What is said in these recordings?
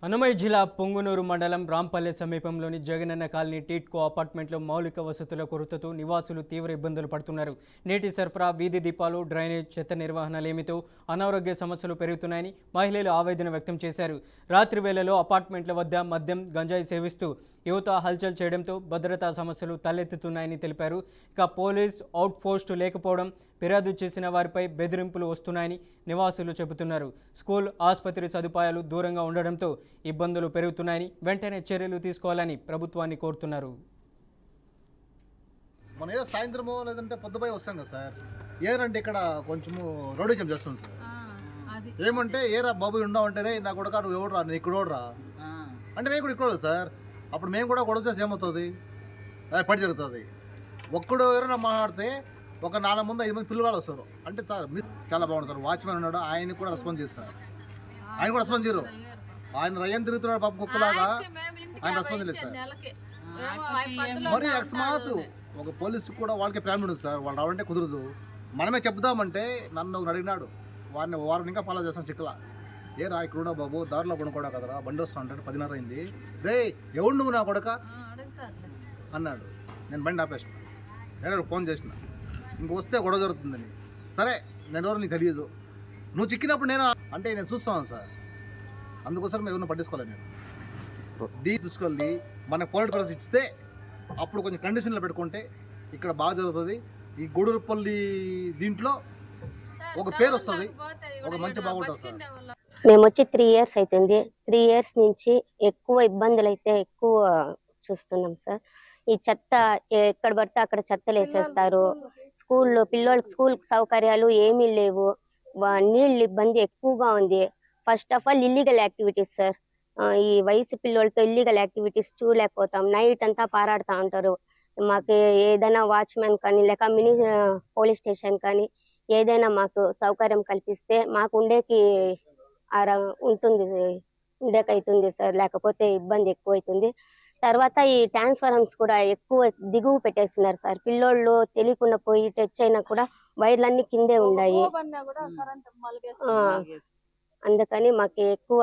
అన్నమయ్య జిల్లా పొంగునూరు మండలం రాంపల్లె సమీపంలోని జగనన్న కాలనీ టీట్కో అపార్ట్మెంట్లో మౌలిక వసతుల కొరతతో నివాసులు తీవ్ర ఇబ్బందులు పడుతున్నారు. నీటి సరఫరా, వీధి దీపాలు, డ్రైనేజ్, చెత్త నిర్వహణ లేమితో అనారోగ్య సమస్యలు పెరుగుతున్నాయని మహిళలు ఆవేదన వ్యక్తం చేశారు. రాత్రి వేళలో అపార్ట్మెంట్ల వద్ద మద్యం, గంజాయి సేవిస్తూ యువత హల్చల్ చేయడంతో భద్రతా సమస్యలు తలెత్తుతున్నాయని తెలిపారు. ఇక పోలీస్ అవుట్ పోస్టు లేకపోవడం, ఫిర్యాదు చేసిన వారిపై బెదిరింపులు వస్తున్నాయని నివాసులు చెబుతున్నారు. స్కూల్, ఆసుపత్రి సదుపాయాలు దూరంగా ఉండడంతో ఇబ్బందులు పెరుగుతున్నాయని వెంటనే చర్యలు తీసుకోవాలని ప్రభుత్వాన్ని కోరుతున్నారు. మనం ఏదో సాయంత్రమో లేదంటే పొద్దుపోయి వస్తాం కదా సార్, ఏదంటే ఇక్కడ కొంచెము రోడ్ జంప్ చేస్తాం సార్. ఏమంటే ఏరా బాబు ఉండవంటేనే నా కొడుక నువ్వు ఎవడు రా, నేను ఇక్కడ రా అంటే మేము కూడా ఇక్కడ సార్. అప్పుడు మేము కూడా గొడవ చేసి ఏమవుతుంది, పడి జరుగుతుంది. ఒక్కడు ఎవరైనా మాట్లాడితే ఒక 4 మంది 5 మంది పిల్లలు వస్తారు అంటే సార్ చాలా బాగుంటుంది సార్. వాచ్మెన్ ఉన్నాడు, ఆయన కూడా రెస్పాన్స్ చేస్తారు. ఆయన కూడా రెస్పాన్స్ చేయరు. ఆయన రయ్యం తిరుగుతున్నాడు పాప కుక్కలాగా, ఆయన రెస్పాన్స్ లేదు సార్. మరి అకస్మాత్ ఒక పోలీసు కూడా వాళ్ళకి ప్లాన్ ఉంటుంది సార్. వాళ్ళు రావాలంటే కుదరదు. మనమే చెప్దామంటే నన్ను అడిగినాడు, వారిని ఇంకా ఫాలో చేస్తాను చిక్కలా. ఏ రా ఇక్కడ ఉన్నావు బాబు, దారిలో పడుకోడా కదరా, బండి వస్తా అంటే 10:30 అయింది. రే ఎవడు నువ్వు నా కొడక అన్నాడు. నేను బండి ఆపేసిన, నేను ఫోన్ చేసిన, ఇంక వస్తే గొడవ జరుగుతుందని. సరే నేను ఎవరు నీకు తెలియదు, నువ్వు చిక్కినప్పుడు నేను అంటే నేను చూస్తాను సార్. అందుకోసం ఎవరిని పట్టించుకోలేదు. నేను తీసుకెళ్ళి మనకు పోలీట్ ప్రెస్ ఇస్తే అప్పుడు కొంచెం కండిషన్లో పెట్టుకుంటే ఇక్కడ బాగా జరుగుతుంది. ఈ గూడూరుపల్లి దీంట్లో ఒక పేరు వస్తుంది, ఒక మంచి బాగుంటుంది సార్. మేము వచ్చి 3 years అవుతుంది. 3 years నుంచి ఎక్కువ ఇబ్బందులు అయితే ఎక్కువ చూస్తున్నాం సార్. ఈ చెత్త ఎక్కడ పడితే అక్కడ చెత్తలు వేసేస్తారు. స్కూల్లో పిల్లోళ్ళకి స్కూల్ సౌకర్యాలు ఏమీ లేవు. నీళ్ళు ఇబ్బంది ఎక్కువగా ఉంది. First of all illegal activities sir. ఈ వయసు పిల్లోళ్ళతో ఇల్లీగల్ యాక్టివిటీస్ చూడలేకపోతాం. నైట్ అంతా పారాడుతూ ఉంటారు. మాకు ఏదైనా వాచ్మెన్ కానీ లేక మినీ పోలీస్ స్టేషన్ కానీ ఏదైనా మాకు సౌకర్యం కల్పిస్తే మాకు ఉండేకి ఉండేకైతుంది సార్. లేకపోతే ఇబ్బంది ఎక్కువ అవుతుంది. తర్వాత ఈ ట్రాన్స్ఫార్మర్స్ కూడా ఎక్కువ దిగువ పెట్టేస్తున్నారు సార్. పిల్లోళ్ళు తెలియకుండా పోయి టచ్ అయినా కూడా వైర్లన్నీ కిందే ఉన్నాయి. అందుకని మాకు ఎక్కువ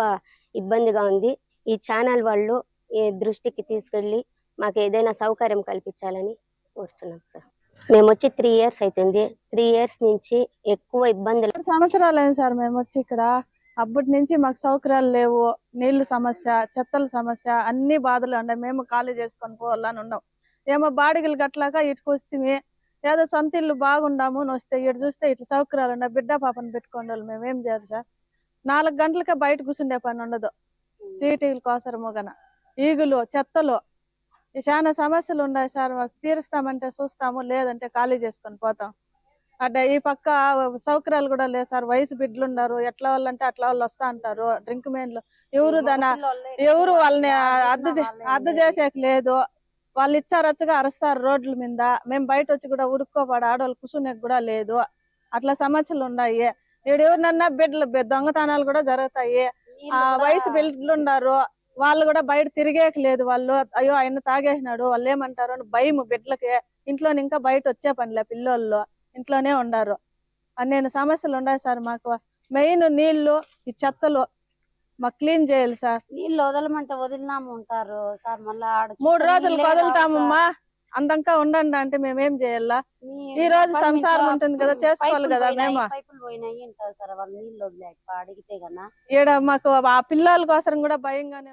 ఇబ్బందిగా ఉంది. ఈ ఛానల్ వాళ్ళు ఈ దృష్టికి తీసుకెళ్లి మాకు ఏదైనా సౌకర్యం కల్పించాలని కోరుతున్నాం సార్. మేము వచ్చి 3 years అవుతుంది. 3 years నుంచి ఎక్కువ ఇబ్బందులు. సంవత్సరాలు అయింది సార్ మేము వచ్చి ఇక్కడ. అప్పటి నుంచి మాకు సౌకర్యాలు లేవు. నీళ్లు సమస్య, చెత్తల సమస్య, అన్ని బాధలు ఉన్నాయి. మేము ఖాళీ చేసుకొని పోవాలని ఉన్నాం. ఏమో బాడిగలు గట్లాక ఇటుకు వస్తే ఏదో సొంత ఇల్లు బాగుండాము అని వస్తే ఇటు చూస్తే ఇట్లా సౌకర్యాలు ఉన్నాయి. బిడ్డ పాపను పెట్టుకోండి వాళ్ళు మేము ఏం చేయాలి సార్? 4 గంటలకే బయట కూర్చుండే పని ఉండదు. సీటీల కోసరము గన ఈగులు, చెత్తలు, చాలా సమస్యలు ఉన్నాయి సార్. తీరుస్తామంటే చూస్తాము, లేదంటే ఖాళీ చేసుకొని పోతాం. అంటే ఈ పక్క సౌకర్యాలు కూడా లేదు సార్. వయసు బిడ్డలు ఉన్నారు, ఎట్లా వాళ్ళంటే అట్లా వాళ్ళు వస్తా అంటారు. డ్రింక్ మెయిన్లు ఎవరు వాళ్ళని అద్దె చేసేకి లేదు. వాళ్ళు ఇచ్చారచ్చగా అరుస్తారు రోడ్ల మీద. మేము బయట వచ్చి కూడా ఉడుక్కోబడి ఆడవాళ్ళు కూర్చునేకి కూడా లేదు. అట్లా సమస్యలు ఉన్నాయి. ఎవరినన్నా బిడ్డలు దొంగతనాలు కూడా జరుగుతాయి. వయసు బిడ్డలు ఉన్నారు, వాళ్ళు కూడా బయట తిరిగేకి లేదు. వాళ్ళు అయ్యో ఆయన తాగేసినాడు వాళ్ళు ఏమంటారు అని భయం బిడ్డలకి. ఇంట్లో ఇంకా బయట వచ్చే పనిలే, పిల్లోళ్ళు ఇంట్లోనే ఉండారు. అన్ని సమస్యలు ఉన్నాయి సార్. మాకు మెయిన్ నీళ్లు, ఈ చెత్తలు మాకు క్లీన్ చేయాలి సార్. నీళ్ళు వదలమంటే వదిలినాము ఉంటారు సార్. మళ్ళీ 3 రోజులు వదులుతామమ్మా, అందంగా ఉండండి అంటే మేమేం చేయాలా? ఈ రోజు సంసారం ఉంటుంది కదా, చేసుకోవాలి కదా. మేము ఈడ మాకు ఆ పిల్లల కోసం కూడా భయంగానే